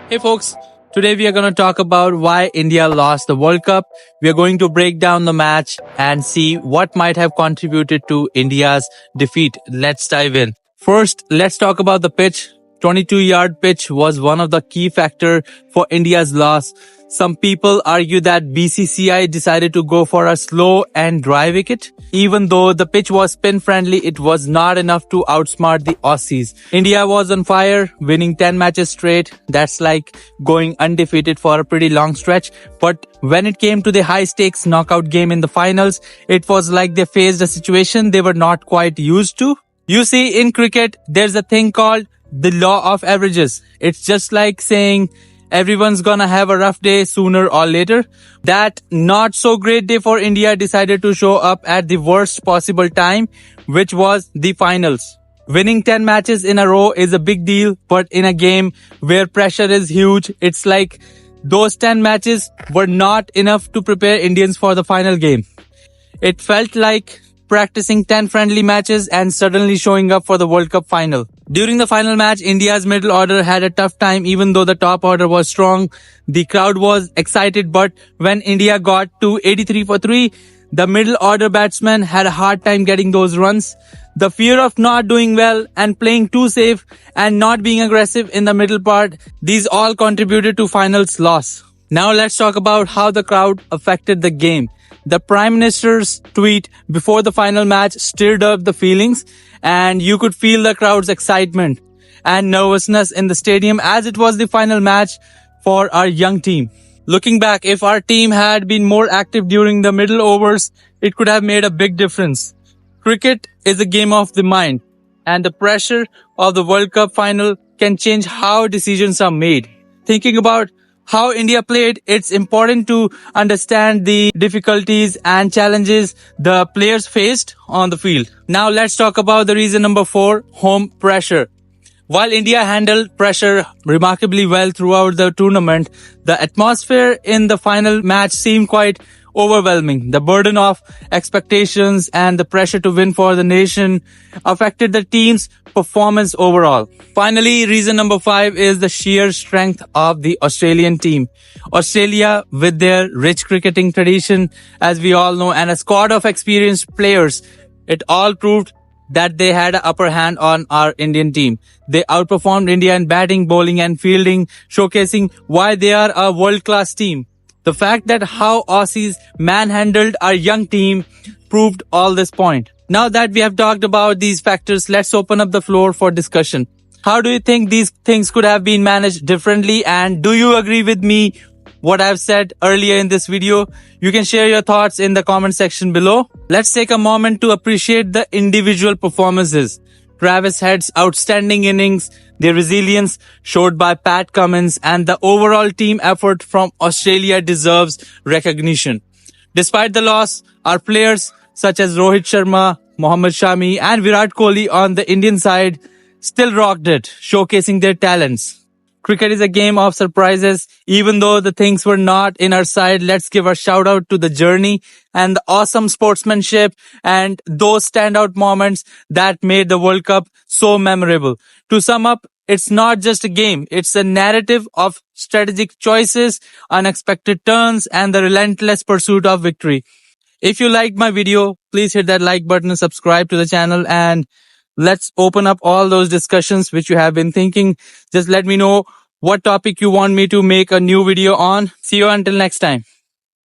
Hey folks, today we are going to talk about why India lost the World Cup. We are going to break down the match and see what might have contributed to India's defeat. Let's dive in. First, let's talk about the pitch. 22-yard pitch was one of the key factors for India's loss. Some people argue that BCCI decided to go for a slow and dry wicket. Even though the pitch was spin-friendly, it was not enough to outsmart the Aussies. India was on fire, winning 10 matches straight. That's like going undefeated for a pretty long stretch. But when it came to the high-stakes knockout game in the finals, it was like they faced a situation they were not quite used to. You see, in cricket, there's a thing called the law of averages. It's just like saying everyone's gonna have a rough day sooner or later. That not so great day for India decided to show up at the worst possible time, which was the finals. Winning 10 matches in a row is a big deal, but in a game where pressure is huge, it's like those 10 matches were not enough to prepare Indians for the final game. It felt like practicing 10 friendly matches and suddenly showing up for the World Cup final. During the final match, India's middle order had a tough time even though the top order was strong. The crowd was excited, but when India got to 83 for 3, the middle order batsmen had a hard time getting those runs. The fear of not doing well and playing too safe and not being aggressive in the middle part, these all contributed to finals loss. Now let's talk about how the crowd affected the game. The Prime Minister's tweet before the final match stirred up the feelings, and you could feel the crowd's excitement and nervousness in the stadium as it was the final match for our young team. Looking back, if our team had been more active during the middle overs, it could have made a big difference. Cricket is a game of the mind, and the pressure of the World Cup final can change how decisions are made. Thinking about how India played, it's important to understand the difficulties and challenges the players faced on the field. Now let's talk about the reason number 4, home pressure. While India handled pressure remarkably well throughout the tournament, the atmosphere in the final match seemed quite overwhelming. The burden of expectations and the pressure to win for the nation affected the team's performance overall. Finally, reason number 5 is the sheer strength of the Australian team. Australia, with their rich cricketing tradition, as we all know, and a squad of experienced players, it all proved that they had an upper hand on our Indian team. They outperformed India in batting, bowling and fielding, showcasing why they are a world-class team. The fact that how Aussies manhandled our young team proved all this point. Now that we have talked about these factors, let's open up the floor for discussion. How do you think these things could have been managed differently? And do you agree with me what I've said earlier in this video? You can share your thoughts in the comment section below. Let's take a moment to appreciate the individual performances. Travis Head's outstanding innings, the resilience showed by Pat Cummins, and the overall team effort from Australia deserves recognition. Despite the loss, our players such as Rohit Sharma, Mohammad Shami and Virat Kohli on the Indian side still rocked it, showcasing their talents. Cricket is a game of surprises. Even though the things were not in our side, let's give a shout out to the journey and the awesome sportsmanship and those standout moments that made the World Cup so memorable. To sum up, it's not just a game. It's a narrative of strategic choices, unexpected turns, and the relentless pursuit of victory. If you liked my video, please hit that like button and subscribe to the channel, and let's open up all those discussions which you have been thinking. Just let me know what topic you want me to make a new video on. See you until next time.